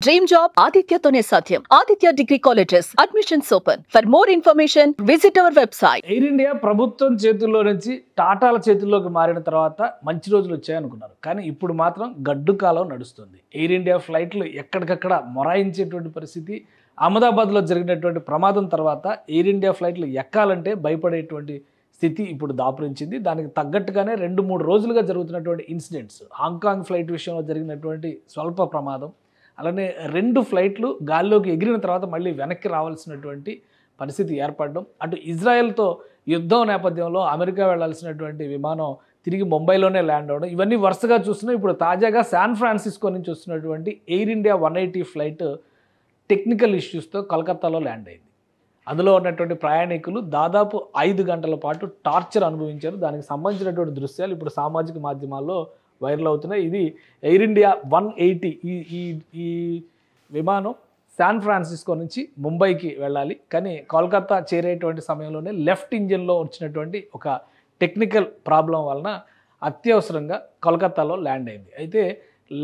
Dream job ఆదిత్యతోనే సాధ్యం. Aditya degree colleges admissions open. For more information visit our website. Air India ప్రభుత్వం చేతుల్లో నుంచి టాటాల చేతుల్లోకి మారిన తర్వాత మంచి రోజులు వచ్చాయనుకున్నారు. కానీ ఇప్పుడు మాత్రం గడ్డు కాలం నడుస్తుంది. ఎయిర్ ఇండియా ఫ్లైట్లు ఎక్కడికక్కడ మొరాయించేటువంటి పరిస్థితి. అహ్మదాబాద్లో జరిగినటువంటి ప్రమాదం తర్వాత ఎయిర్ ఇండియా ఫ్లైట్లు ఎక్కాలంటే భయపడేటువంటి స్థితి ఇప్పుడు దాపురించింది. దానికి తగ్గట్టుగానే 2-3 రోజులుగా జరుగుతున్నటువంటి ఇన్సిడెంట్స్, హాంకాంగ్ ఫ్లైట్ విషయంలో జరిగినటువంటి స్వల్ప ప్రమాదం, అలానే 2 ఫ్లైట్లు గాల్లోకి ఎగిరిన తర్వాత మళ్ళీ వెనక్కి రావాల్సినటువంటి పరిస్థితి ఏర్పడడం, అటు ఇజ్రాయెల్తో యుద్ధం నేపథ్యంలో అమెరికా వెళ్లాల్సినటువంటి విమానం తిరిగి ముంబైలోనే ల్యాండ్ అవ్వడం, ఇవన్నీ వరుసగా చూస్తున్నాం. ఇప్పుడు తాజాగా శాన్ ఫ్రాన్సిస్కో నుంచి వస్తున్నటువంటి ఎయిర్ ఇండియా 180 ఫ్లైట్ టెక్నికల్ ఇష్యూస్తో కలకత్తాలో ల్యాండ్ అయింది. అందులో ఉన్నటువంటి ప్రయాణికులు దాదాపు 5 గంటల పాటు టార్చర్ అనుభవించారు. దానికి సంబంధించినటువంటి దృశ్యాలు ఇప్పుడు సామాజిక మాధ్యమాల్లో వైరల్ అవుతున్నాయి. ఇది ఎయిర్ ఇండియా 180 ఈ విమానం శాన్ ఫ్రాన్సిస్కో నుంచి ముంబైకి వెళ్ళాలి. కానీ కోల్కతా చేరేటువంటి సమయంలోనే లెఫ్ట్ ఇంజిన్లో వచ్చినటువంటి ఒక టెక్నికల్ ప్రాబ్లం వలన అత్యవసరంగా కోల్కతాలో ల్యాండ్ అయింది. అయితే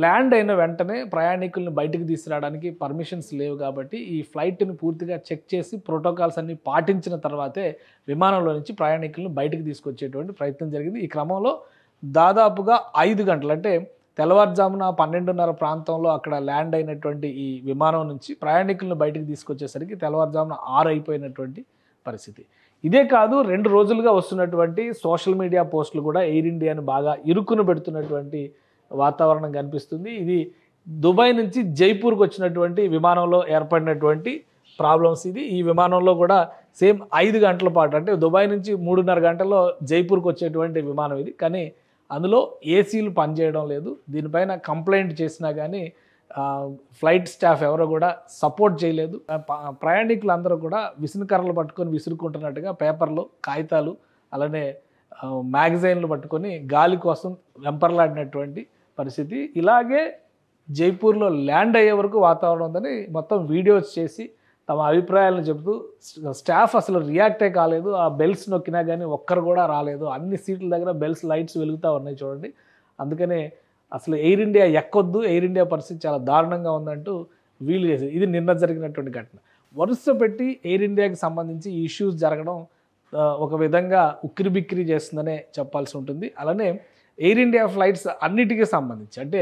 ల్యాండ్ అయిన వెంటనే ప్రయాణికులను బయటకు తీసుకురావడానికి పర్మిషన్స్ లేవు కాబట్టి ఈ ఫ్లైట్ని పూర్తిగా చెక్ చేసి ప్రోటోకాల్స్ అన్ని పాటించిన తర్వాతే విమానంలో నుంచి ప్రయాణికులను బయటకు తీసుకొచ్చేటువంటి ప్రయత్నం జరిగింది. ఈ క్రమంలో దాదాపుగా 5 గంటలు, అంటే తెల్లవారుజామున 12:30 ప్రాంతంలో అక్కడ ల్యాండ్ అయినటువంటి ఈ విమానం నుంచి ప్రయాణికులను బయటకు తీసుకొచ్చేసరికి తెల్లవారుజామున 6 అయిపోయినటువంటి పరిస్థితి. ఇదే కాదు, 2 రోజులుగా వస్తున్నటువంటి సోషల్ మీడియా పోస్టులు కూడా ఎయిర్ ఇండియాను బాగా ఇరుక్కును పెడుతున్నటువంటి వాతావరణం కనిపిస్తుంది. ఇది దుబాయ్ నుంచి జైపూర్కి వచ్చినటువంటి విమానంలో ఏర్పడినటువంటి ప్రాబ్లమ్స్ ఇది. ఈ విమానంలో కూడా సేమ్ 5 గంటల పాటు, అంటే దుబాయ్ నుంచి 3:30 గంటల్లో జైపూర్కి వచ్చేటువంటి విమానం ఇది. కానీ అందులో ఏసీలు పనిచేయడం లేదు. దీనిపైన కంప్లైంట్ చేసినా కానీ ఫ్లైట్ స్టాఫ్ ఎవరో కూడా సపోర్ట్ చేయలేదు. ప్రయాణికులందరూ కూడా విసునకర్రలు పట్టుకొని విసురుకుంటున్నట్టుగా పేపర్లు, కాగితాలు, అలానే మ్యాగజైన్లు పట్టుకొని గాలి కోసం వెంపర్లాడినటువంటి పరిస్థితి. ఇలాగే జైపూర్లో ల్యాండ్ అయ్యే వరకు వాతావరణం ఉందని మొత్తం వీడియోస్ చేసి తమ అభిప్రాయాలను చెబుతూ స్టాఫ్ అసలు రియాక్టే కాలేదు. ఆ బెల్స్ నొక్కినా కానీ ఒక్కరు కూడా రాలేదు. అన్ని సీట్ల దగ్గర బెల్స్, లైట్స్ వెలుగుతూ ఉన్నాయి చూడండి. అందుకనే అసలు ఎయిర్ ఇండియా ఎక్కొద్దు, ఎయిర్ ఇండియా పరిస్థితి చాలా దారుణంగా ఉందంటూ వీలు చేసేది. ఇది నిన్న జరిగినటువంటి ఘటన. వరుస పెట్టి ఎయిర్ ఇండియాకి సంబంధించి ఈ ఇష్యూస్ జరగడం ఒక విధంగా ఉక్కిరిబిక్కిరి చేస్తుందనే చెప్పాల్సి ఉంటుంది. అలానే ఎయిర్ ఇండియా ఫ్లైట్స్ అన్నిటికీ సంబంధించి, అంటే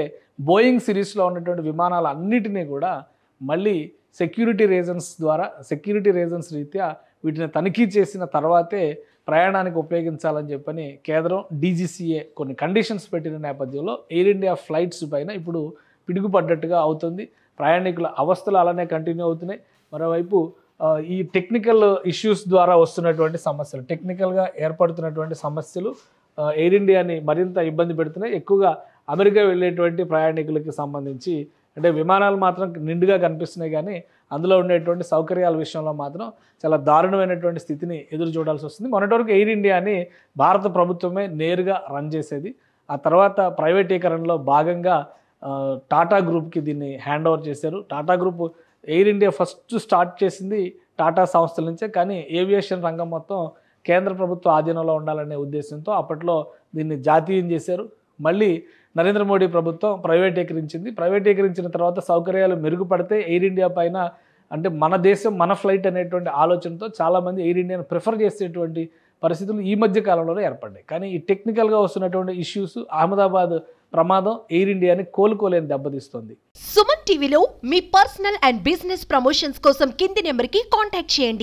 బోయింగ్ సిరీస్లో ఉన్నటువంటి విమానాలు అన్నిటినీ కూడా మళ్ళీ సెక్యూరిటీ రీజన్స్ రీత్యా వీటిని తనిఖీ చేసిన తర్వాతే ప్రయాణానికి ఉపయోగించాలని చెప్పని కేంద్రం DGCA కొన్ని కండిషన్స్ పెట్టిన నేపథ్యంలో ఎయిర్ ఇండియా ఫ్లైట్స్ పైన ఇప్పుడు పిడుగుపడ్డట్టుగా అవుతుంది. ప్రయాణికుల అవస్థలు అలానే కంటిన్యూ అవుతున్నాయి. మరోవైపు ఈ టెక్నికల్ ఇష్యూస్ ద్వారా వస్తున్నటువంటి సమస్యలు, టెక్నికల్గా ఏర్పడుతున్నటువంటి సమస్యలు ఎయిర్ ఇండియాని మరింత ఇబ్బంది పెడుతున్నాయి. ఎక్కువగా అమెరికా వెళ్ళేటువంటి ప్రయాణికులకి సంబంధించి, అంటే విమానాలు మాత్రం నిండుగా కనిపిస్తున్నాయి కానీ అందులో ఉండేటువంటి సౌకర్యాల విషయంలో మాత్రం చాలా దారుణమైనటువంటి స్థితిని ఎదురు చూడాల్సి వస్తుంది. మొన్నటి వరకు ఎయిర్ ఇండియాని భారత ప్రభుత్వమే నేరుగా రన్ చేసేది. ఆ తర్వాత ప్రైవేటీకరణలో భాగంగా టాటా గ్రూప్కి దీన్ని హ్యాండ్ ఓవర్ చేశారు. Tata group air India first start చేసింది టాటా సంస్థల నుంచే. కానీ ఏవియేషన్ రంగం మొత్తం కేంద్ర ప్రభుత్వ ఆధీనంలో ఉండాలనే ఉద్దేశంతో అప్పట్లో దీన్ని జాతీయం చేశారు. మళ్ళీ నరేంద్ర మోడీ ప్రభుత్వం ప్రైవేటీకరించింది. ప్రైవేటీకరించిన తర్వాత సౌకర్యాలు మెరుగుపడితే ఎయిర్ ఇండియా పైన, అంటే మన దేశం మన ఫ్లైట్ అనేటువంటి ఆలోచనతో చాలామంది ఎయిర్ ఇండియాను ప్రిఫర్ చేసేటువంటి పరిస్థితులు ఈ మధ్య కాలంలోనే ఏర్పడ్డాయి. కానీ ఈ టెక్నికల్గా వస్తున్నటువంటి ఇష్యూస్, అహ్మదాబాద్ ప్రమాదం ఎయిర్ ఇండియాని కోలుకోలేని దెబ్బతీస్తుంది. సుమన్ టీవీలో మీ పర్సనల్ అండ్ బిజినెస్ ప్రమోషన్స్ కోసం కింది నెంబర్కి కాంటాక్ట్ చేయండి.